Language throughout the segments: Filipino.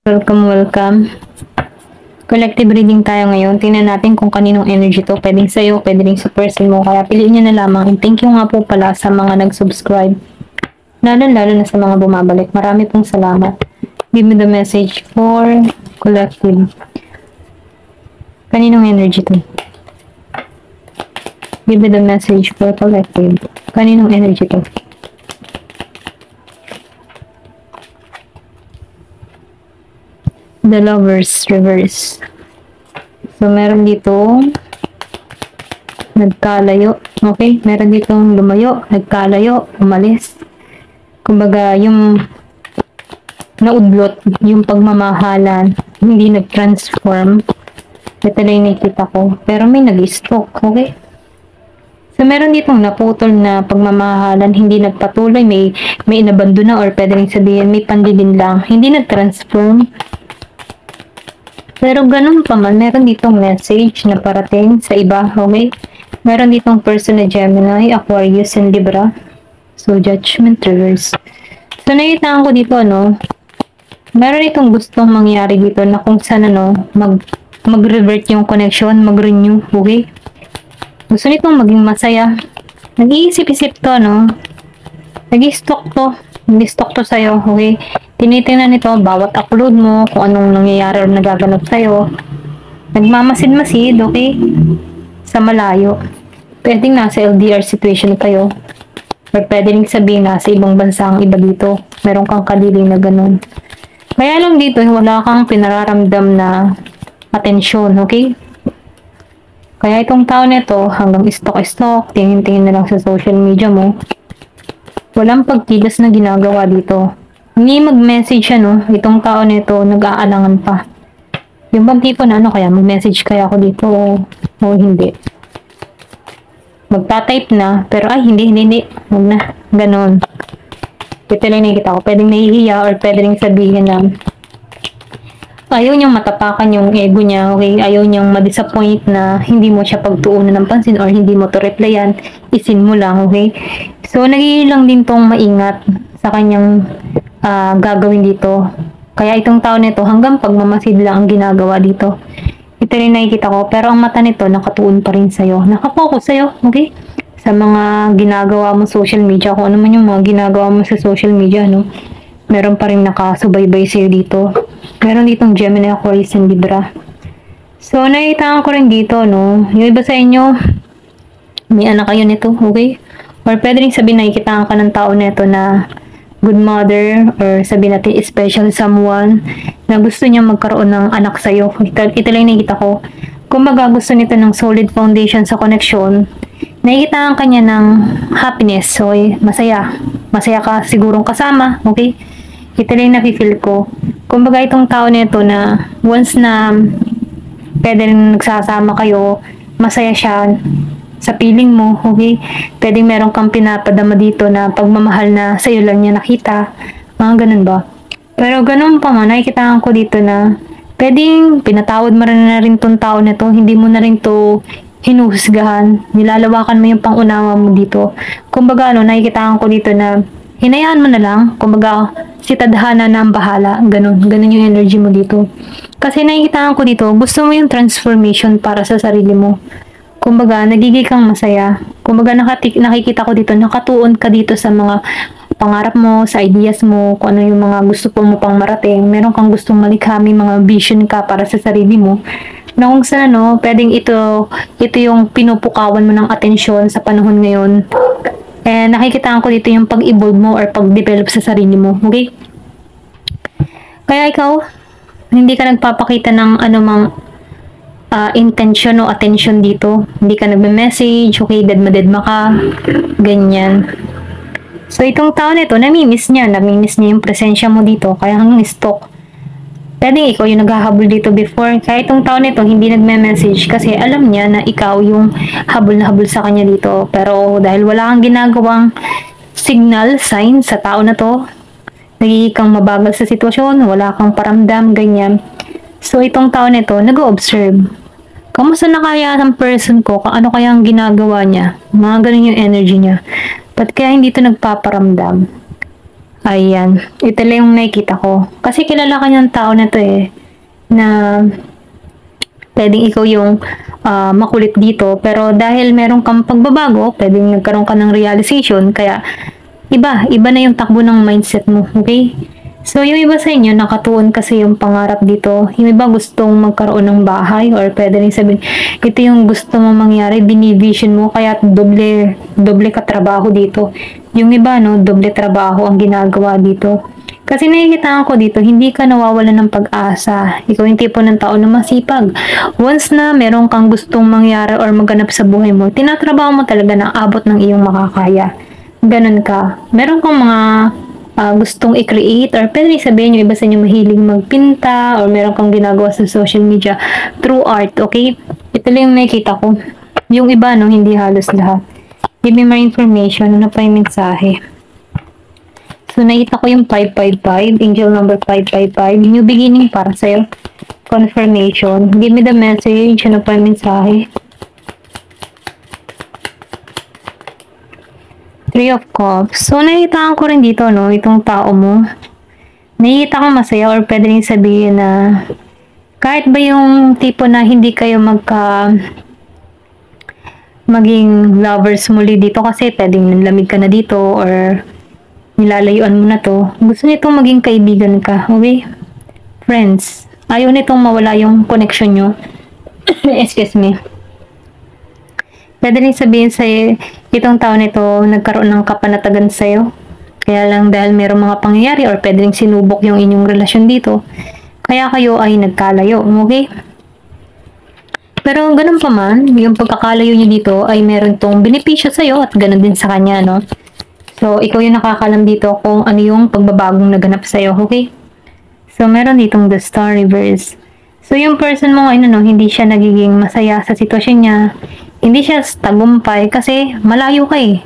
Welcome, welcome. Collective reading tayo ngayon. Tingnan natin kung kaninong energy to. Pwedeng sa'yo, pwede rin sa person mo. Kaya piliin nyo na lamang. And thank you nga po pala sa mga nag-subscribe. Lalo na sa mga bumabalik. Marami pong salamat. Give me the message for collective. Kaninong energy to? Give me the message for collective. Kaninong energy to? The Lovers Reverse. So, meron dito nagkalayo. Okay? Meron dito lumayo, nagkalayo, umalis. Kumbaga, yung naudlot, yung pagmamahalan, hindi nag-transform. Ito na yung nakikita ko. Pero may nag-stalk. Okay? So, meron ditong naputol na pagmamahalan, hindi nagpatuloy, may inabando na or pwede rin sabihin, may pandilin lang. Hindi nag-transform. Pero ganun pa man, meron ditong message na parating sa iba, okay? Meron ditong person na Gemini, Aquarius, and Libra. So, Judgment Reverse. So, nakita ko dito, meron itong gustong mangyari dito na kung saan, mag-revert yung connection, mag-renew, okay? Gusto nitong maging masaya. Nag-iisip-isip to, Nag-i-stalk to. Nag-i-stalk to sa'yo, okay? Tinitingnan nito bawat upload mo, kung anong nangyayari o nagaganap sa'yo. Nagmamasid-masid, okay? Sa malayo. Pwedeng nasa LDR situation kayo. Or pwede rin sabihin nasa ibang bansa ang iba dito. Meron kang kadiling na ganun. Kaya lang dito, wala kang pinararamdam na atensyon, okay? Kaya itong tao nito, hanggang stalk-stalk, tingin-tingin na lang sa social media mo. Walang pagkilos na ginagawa dito. Hindi mag-message itong tao nito, nag-aalangan pa. Yung bang tipo na kaya, mag-message kaya ako dito o hindi. Magta-type na, pero hindi. Huwag na, ganon. Ito lang nakikita ko, pwedeng nahihiya or pwede rin sabihin na ayaw niyang matapakan yung ego niya, okay? Ayaw niyang ma-disappoint na hindi mo siya pagtuunan ng pansin or hindi mo to replyan, isin mo lang, okay? So, nagiilang din tong maingat sa kanyang gagawin dito. Kaya itong tao nito, hanggang pagmamasid lang ang ginagawa dito. Ito rin nakikita ko, pero ang mata nito, nakatuon pa rin sa'yo. Nakapokus sa'yo, okay? Sa mga ginagawa mo social media, kung ano man yung mga ginagawa mo sa social media, meron pa rin nakasubaybay sa'yo dito. Meron ditong Gemini, Aquarius, and Libra. So, nakita ko rin dito, yung iba sa inyo, may anak kayo nito, okay? Or pwede rin sabihin, nakikita ka ng tao nito na good mother, or sabihin natin special someone na gusto niya magkaroon ng anak sa'yo. Ito lang nakikita ko. Kumbaga, gusto nito ng solid foundation sa connection. Nakikita ka niya ng happiness. So, masaya. Masaya ka sigurong kasama. Okay? Ito lang nakifeel ko. Kumbaga, itong tao nito na once na pwede rin nagsasama kayo, masaya siya sa feeling mo, okay? Pwedeng meron kang pinapadama dito na pagmamahal na sa'yo lang niya nakita. Mga ganun ba? Pero ganun pa man, nakikita ko dito na pwedeng pinatawad mo na rin tong tao na to. Hindi mo na rin to hinuhusgahan. Nilalawakan mo yung pangunawa mo dito. Kumbaga, nakikita ko dito na hinayaan mo na lang. Kumbaga, si tadhana na ang bahala. Ganun yung energy mo dito. Kasi nakikita ko dito, gusto mo yung transformation para sa sarili mo. Kumbaga, nagiging kang masaya. Kumbaga, nakikita ko dito, nakatuon ka dito sa mga pangarap mo, sa ideas mo, kung ano yung mga gusto mo pang marating. Meron kang gustong malikha, may mga vision ka para sa sarili mo. Na kung saan, pwedeng ito yung pinupukawan mo ng atensyon sa panahon ngayon. And nakikita ko dito yung pag-evolve mo or pag-develop sa sarili mo. Okay? Kaya ikaw, hindi ka nagpapakita ng anumang intention o attention dito. Hindi ka nagme-message, okay, dedma ka, ganyan. So, itong tao nito, namimiss niya yung presensya mo dito, kaya hanggang stalk. Pwede ikaw yung naghahabol dito before, kaya itong tao nito, hindi nagme-message kasi alam niya na ikaw yung habol na habol sa kanya dito. Pero dahil wala kang ginagawang signal, sign sa tao na to, nagiging kang mabagal sa sitwasyon, wala kang paramdam, ganyan. So, itong tao nito, nag-observe. Kamusta na kaya ang person ko? Ano kaya ang ginagawa niya? Mga ganun yung energy niya. Ba't kaya hindi ito nagpaparamdam? Ayan. Ito lang yung nakikita ko. Kasi kilala ka niyang tao na to eh. Na pwedeng ikaw yung makulit dito. Pero dahil meron kang pagbabago, pwedeng nagkaroon ka ng realization. Kaya iba na yung takbo ng mindset mo. Okay? So, yung iba sa inyo, nakatuon kasi yung pangarap dito. Yung iba gustong magkaroon ng bahay or pwede rin sabihin, ito yung gusto mo mangyari, binivision mo, kaya doble ka trabaho dito. Yung iba, no, doble trabaho ang ginagawa dito. Kasi nakikita ko dito, hindi ka nawawalan ng pag-asa. Ikaw yung tipo ng tao na masipag. Once na meron kang gustong mangyari or maganap sa buhay mo, tinatrabaho mo talaga na abot ng iyong makakaya. Ganun ka. Meron kang mga gustong i-create or pwede sabihin yung iba sa inyo mahilig magpinta or meron kang ginagawa sa social media through art, okay? Ito lang yung nakikita ko. Yung iba, no, hindi halos lahat. Give me more information. Ano pa yung mensahe? So, nakita ko yung 555, angel number 555, new beginning para sa'yo. Confirmation. Give me the message. Ano pa yung mensahe? Three of Cups. So, nakita ko rin dito, no, itong tao mo. Nakita ko masaya or pwede rin sabihin na kahit ba yung tipo na hindi kayo maging lovers muli dito kasi pwedeng nanlamig ka na dito or nilalayuan mo na to. Gusto nitong maging kaibigan ka, okay? Friends. Ayaw nitong mawala yung connection nyo. Excuse me. Pwede rin sabihin sa'yo, itong tao nito nagkaroon ng kapanatagan sa'yo. Kaya lang dahil mayroong mga pangyayari or pwede rin sinubok yung inyong relasyon dito, kaya kayo ay nagkalayo, okay? Pero ganun pa man, yung pagkakalayo nyo dito ay meron tong benepisyo sa'yo at ganun din sa kanya, no? So, ikaw yung nakakalam dito kung ano yung pagbabagong naganap sa'yo, okay? So, meron ditong the star reverse. So, yung person mo ngayon, no, hindi siya nagiging masaya sa sitwasyon niya. Hindi siya tagumpay kasi malayo ka eh.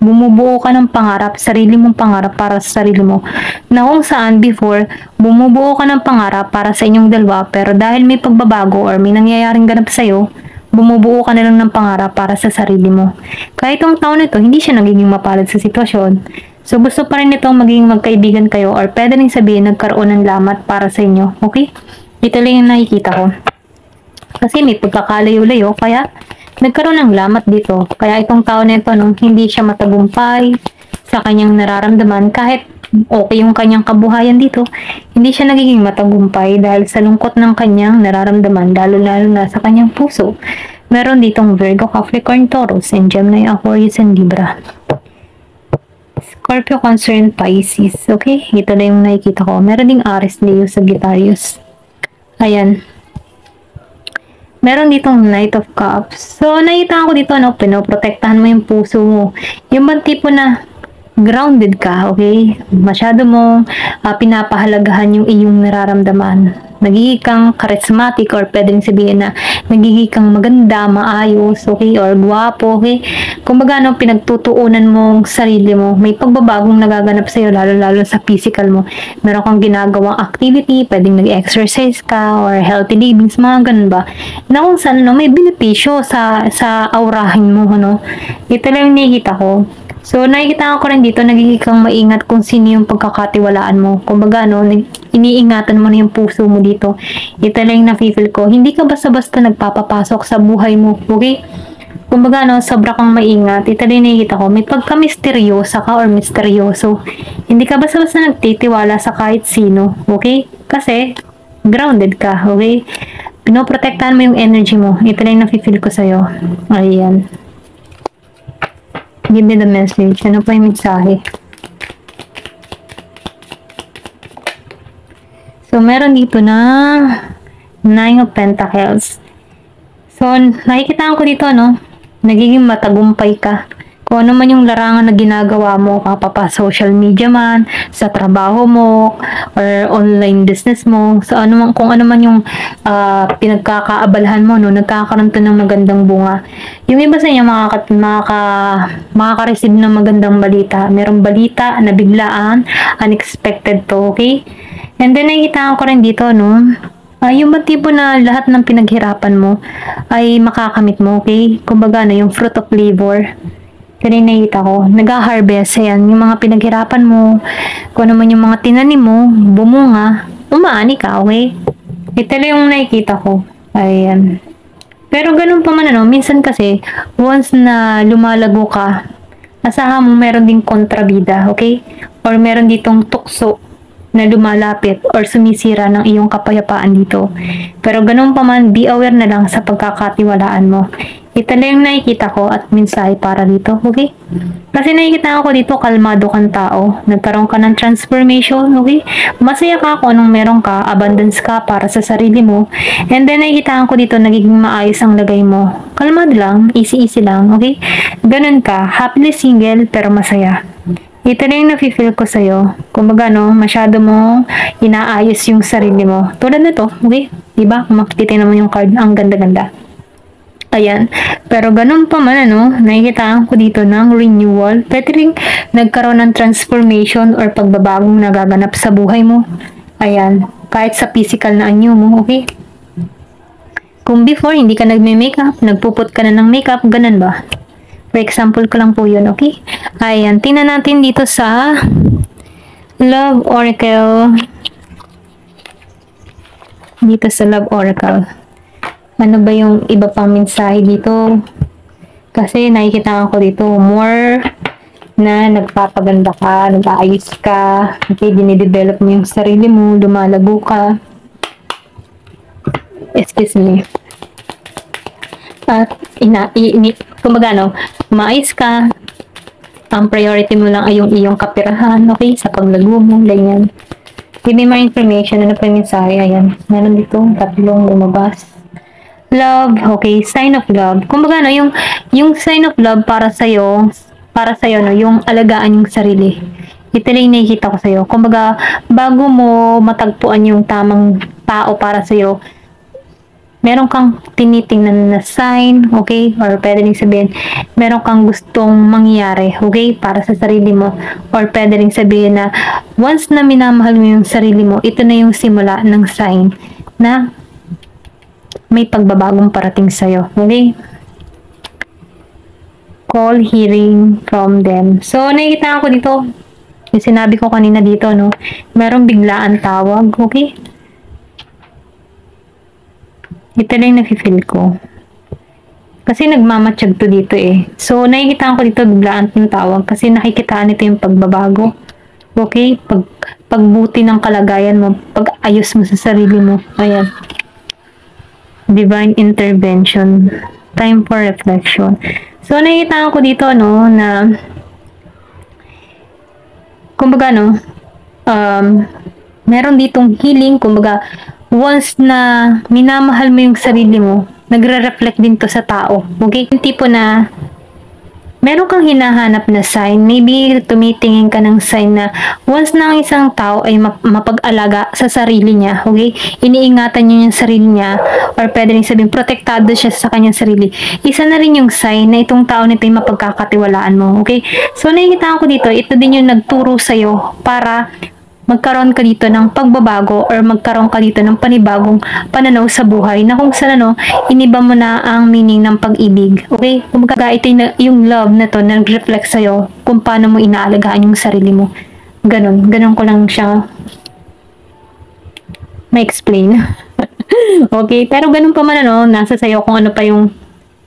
Bumubuo ka ng pangarap, sarili mong pangarap para sa sarili mo. Na kung saan before, bumubuo ka ng pangarap para sa inyong dalawa pero dahil may pagbabago or may nangyayaring ganap sa'yo, bumubuo ka na lang ng pangarap para sa sarili mo. Kahit itong taon nito, hindi siya nagiging mapalad sa sitwasyon. So gusto pa rin itong maging magkaibigan kayo or pwede rin sabihin nagkaroon ng lamat para sa inyo. Okay? Ito lang yung nakikita ko. Kasi may pagkakalayo-layo, kaya nagkaroon ng lamat dito. Kaya itong tao na ito, no, hindi siya matagumpay sa kanyang nararamdaman. Kahit okay yung kanyang kabuhayan dito, hindi siya nagiging matagumpay dahil sa lungkot ng kanyang nararamdaman, lalo-lalo na sa kanyang puso. Meron ditong Virgo, Capricorn, Taurus, and Gemini, Aquarius, and Libra. Scorpio, Cancer, and Pisces. Okay? Ito na yung nakikita ko. Meron ding Aries, Leo, Sagittarius. Ayan. Meron ditong Knight of Cups. So, nakita ko dito, no, pinoprotektahan mo yung puso mo. Yung bang tipo na grounded ka, okay? Masyado mong pinapahalagahan yung iyong nararamdaman. Nagiging kang charismatic or pwedeng sabihin na nagiging kang maganda, maayos, okay? Or guwapo, okay? Kumbaga, no, pinagtutuunan mong sarili mo. May pagbabagong nagaganap sa'yo, lalo-lalo sa physical mo. Meron kang ginagawang activity, pwedeng nag-exercise ka, or healthy livings, mga ganun ba? Na kung saan, no, may benepisyo sa aurahin mo, no? Ito lang yung nakikita ko. So, nakikita ko rin dito, nagiging kang maingat kung sino yung pagkakatiwalaan mo. Kumbaga, no, iniingatan mo na yung puso mo dito. Ito lang yung nafe-feel ko. Hindi ka basta-basta nagpapapasok sa buhay mo, okay? Kumbaga, no, sobra kang maingat. Ito lang yung nakikita ko. May pagka-misteryosa ka or misteryoso. Hindi ka basta-basta nagtitiwala sa kahit sino, okay? Kasi, grounded ka, okay? Pinoprotektahan mo yung energy mo. Ito lang yung nafe-feel ko sa'yo. Ayan. Give me the message. Ano pa yung mensahe? So, meron dito na Nine of Pentacles. So, nakikita ko dito, no? Nagiging matagumpay ka. Kung ano man yung larangan na ginagawa mo, kapapa social media man, sa trabaho mo, or online business mo, so ano man, kung ano man yung pinagkakaabalahan mo, no, nagkakaroon to ng magandang bunga. Yung iba sa inyo makaka-receive ng magandang balita. Merong balita na biglaan, unexpected to, okay? And then nakikita ko rin dito, no, yung ba tipo na lahat ng pinaghirapan mo ay makakamit mo, okay? Kumbaga, no, yung fruit of labor. Ito na yung nakikita ko. Nag-harvest. Ayan, yung mga pinaghirapan mo, kung ano man yung mga tinanim mo, bumunga, umaani ka, okay? Ito na yung nakikita ko. Ayan. Pero ganun pa man minsan kasi, once na lumalago ka, asahan mo meron ding kontrabida, okay? Or meron ditong tukso na lumalapit or sumisira ng iyong kapayapaan dito. Pero ganun pa man, be aware na lang sa pagkakatiwalaan mo. Ito lang yung nakikita ko at mensahe para dito, okay? Kasi nakikita ko dito, kalmado kang tao. Nagkaroon ka ng transformation, okay? Masaya ka kung anong meron ka, abundance ka para sa sarili mo. And then nakikita ko dito, nagiging maayos ang lagay mo. Kalmado lang, easy-easy lang, okay? Ganun ka, happily single pero masaya. Ito na yung nafe-feel ko sa'yo. Kumbaga, masyado mo inaayos yung sarili mo. Tulad nito, okay? Diba? Kung makikita naman yung card, ang ganda-ganda. Ayan. Pero ganun pa man, nakikita ko dito ng renewal. Pwede rin nagkaroon ng transformation or pagbabagong nagaganap sa buhay mo. Ayan. Kahit sa physical na anyo mo, okay? Kung before, hindi ka nagme-makeup, nagpuput ka na ng makeup, ganun ba? For example ko lang po yun, okay? Ayan. Tingnan natin dito sa Love Oracle. Dito sa Love Oracle. Ano ba yung iba pang mensahe dito? Kasi nakikita ko dito, more na nagpapaganda ka, nag-aayos ka, okay, dinidevelop mo yung sarili mo, lumalago ka. Excuse me. At, kumbaga, maayos ka, ang priority mo lang ay yung iyong kapirahan, okay, sa paglago mo, ganyan. Give me more information, ano pa yung mensahe, ayan. Meron dito, tatlong lumabas. Love, okay, sign of love. Kumbaga, yung sign of love para sa'yo, yung alagaan yung sarili. Ito lang yung nakikita ko sa'yo. Kumbaga, bago mo matagpuan yung tamang tao para sa'yo, meron kang tinitingnan na sign, okay? Or pwede rin sabihin, meron kang gustong mangyari, okay? Para sa sarili mo. Or pwede rin sabihin na, once na minamahal mo yung sarili mo, ito na yung simula ng sign na may pagbabagong parating sa'yo. Okay? Call, hearing from them. So, nakikita ko dito, yung sinabi ko kanina dito, merong biglaan tawag. Okay? Ito lang nafe-feel ko. Kasi nagmamatsyag to dito eh. So, nakikita ko dito, biglaan yung tawag. Kasi nakikitaan ito yung pagbabago. Okay? Pagbuti ng kalagayan mo. Pag-ayos mo sa sarili mo. Ayan. Divine intervention, time for reflection. So, nakikita ko dito, na kumbaga, meron ditong healing, kumbaga, once na minamahal mo yung sarili mo, nagre-reflect din to sa tao. Okay? Yung tipo na meron kang hinahanap na sign, maybe tumitingin ka ng sign na once na ang isang tao ay mapag-alaga sa sarili niya, okay? Iniingatan niya yung sarili niya, or pwede rin sabihin, protektado siya sa kanyang sarili. Isa na rin yung sign na itong tao nito ay mapagkakatiwalaan mo, okay? So, nakikita ko dito, ito din yung nagturo sa'yo para magkaroon ka dito ng pagbabago or magkaroon ka dito ng panibagong pananaw sa buhay na kung saan iniba mo na ang meaning ng pag-ibig. Okay? Kumbaga ito yung love na to na nag-reflect sa'yo kung paano mo inaalagaan yung sarili mo. Ganon. Ganon ko lang siya ma-explain. Okay? Pero ganon pa man nasa sa'yo kung ano pa yung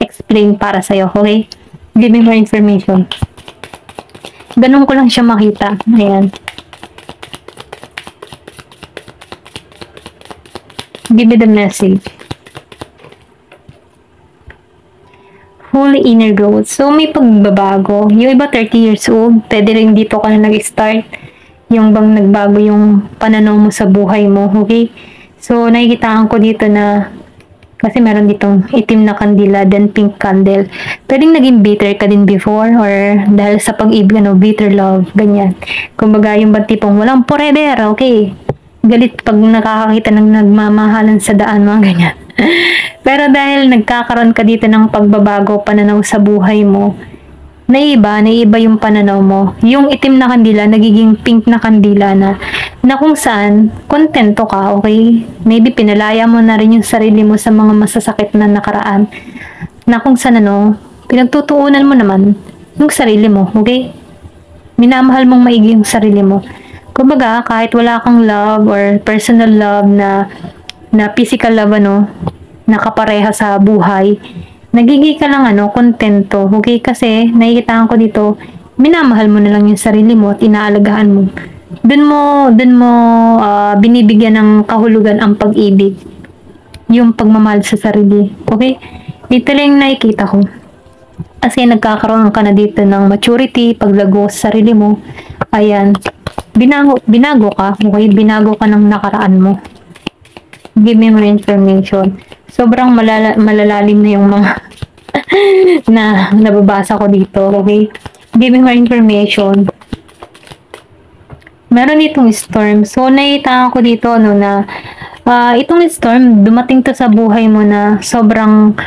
explain para sa'yo. Okay? Give me more information. Ganon ko lang siya makita. Ayan. Give me the message. Holy inner growth. So, may pagbabago. Yung iba 30 years old, pwede rin dito ka na nag-start. Yung bang nagbago yung pananaw mo sa buhay mo. Okay? So, nakikitaan ko dito na kasi meron ditong itim na kandila, then pink candle. Pwedeng naging bitter ka din before or dahil sa pag-ibig, bitter love, ganyan. Kumbaga, yung ba tipong walang forever, okay? Galit pag nakakakita ng nagmamahalan sa daan, mga ganyan. Pero dahil nagkakaroon ka dito ng pagbabago, pananaw sa buhay mo, naiba yung pananaw mo. Yung itim na kandila, nagiging pink na kandila na kung saan, kontento ka, okay? Maybe pinalaya mo na rin yung sarili mo sa mga masasakit na nakaraan. Na kung saan pinagtutuunan mo naman yung sarili mo, okay? Minamahal mong maigi yung sarili mo. Kumbaga, kahit wala kang love or personal love na physical love, ano, na kapareha sa buhay, nagiging ka lang, ano, kontento, okay? Kasi, nakikita ko dito, minamahal mo na lang yung sarili mo at inaalagaan mo. Dun mo binibigyan ng kahulugan ang pag-ibig, yung pagmamahal sa sarili. Okay? Ito lang yung nakikita ko. Kasi nagkakaroon ka na dito ng maturity, paglago sa sarili mo. Ayan. Binago ka. Okay? Binago ka ng nakaraan mo. Give me more information. Sobrang malalalim na yung mga na nababasa ko dito. Okay? Give me more information. Meron ditong storm. So, nakita ko dito, no, na itong storm, dumating to sa buhay mo na sobrang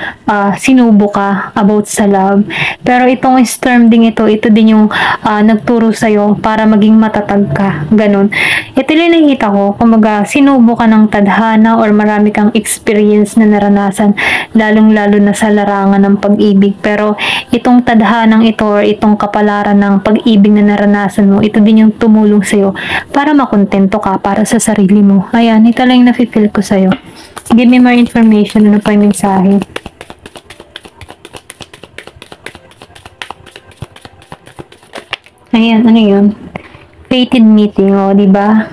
sinubo ka about sa love. Pero itong storm din ito din yung nagturo sa'yo para maging matatag ka. Ganon. Ito lang nakikita ko, kumbaga, sinubo ka ng tadhana or marami kang experience na naranasan, lalong-lalo na sa larangan ng pag-ibig. Pero itong tadhanang ito or itong kapalaran ng pag-ibig na naranasan mo, ito din yung tumulong sa'yo para makontento ka para sa sarili mo. Ayan, ito lang yung nafe-feel ko sa'yo. Give me more information. Ano pa yung mensahe? Ayan, ano yun? Fated meeting, o, diba?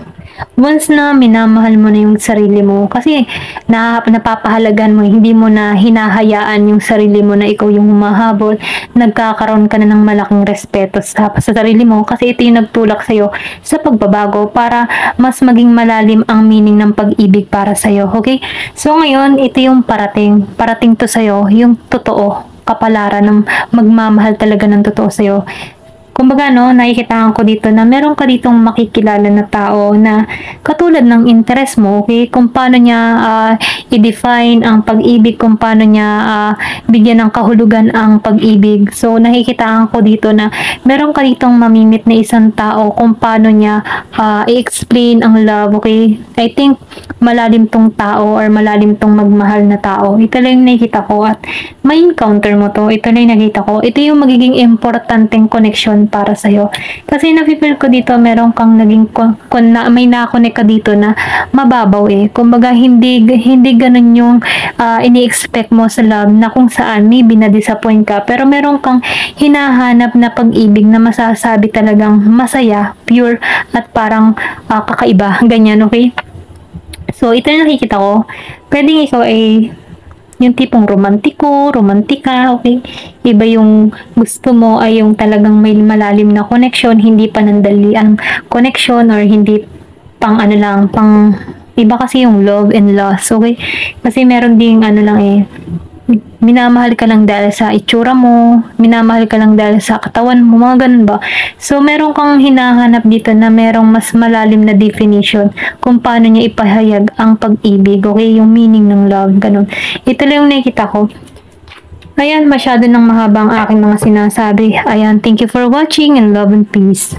Once na minamahal mo na yung sarili mo, kasi napapahalagan mo, hindi mo na hinahayaan yung sarili mo na ikaw yung humahabol, nagkakaroon ka na ng malaking respeto sa sarili mo, kasi ito yung nagtulak sa'yo sa pagbabago para mas maging malalim ang meaning ng pag-ibig para sa'yo, okay? So ngayon, ito yung parating to sa'yo, yung totoo, kapalaran ng magmamahal talaga ng totoo sa'yo. Kumbaga, no, nakikitaan ko dito na meron ka ditong makikilala na tao na katulad ng interest mo, okay? Kung paano niya i-define ang pag-ibig, kung paano niya bigyan ng kahulugan ang pag-ibig. So, nakikitaan ko dito na meron ka ditong mamimit na isang tao kung paano niya i-explain ang love, okay? I think malalim tong tao or malalim tong magmahal na tao. Ito lang yung nakikita ko at may encounter mo to. Ito lang yung nakita ko. Ito yung magiging importanteng connection para sa'yo. Kasi nafe-feel ko dito, meron kang naging, may nakonek ka dito na mababaw eh. Kumbaga, hindi ganun yung ini-expect mo sa love na kung saan maybe na-disappoint ka. Pero meron kang hinahanap na pag-ibig na masasabi talagang masaya, pure, at parang kakaiba. Ganyan, okay? So, ito yung nakikita ko. Pwedeng ikaw ay yung tipong romantika, okay? Iba yung gusto mo ay yung talagang may malalim na connection, hindi panandali ang connection or hindi pang ano lang, pang iba kasi yung love and loss, okay? Kasi meron ding ano lang eh, minamahal ka lang dahil sa itsura mo, minamahal ka lang dahil sa katawan mo, mga ganun ba? So, meron kang hinahanap dito na merong mas malalim na definition kung paano niya ipahayag ang pag-ibig, okay? Yung meaning ng love, ganun. Ito lang yung nakikita ko. Ayan, masyado nang mahaba ang aking mga sinasabi. Ayan, thank you for watching and love and peace.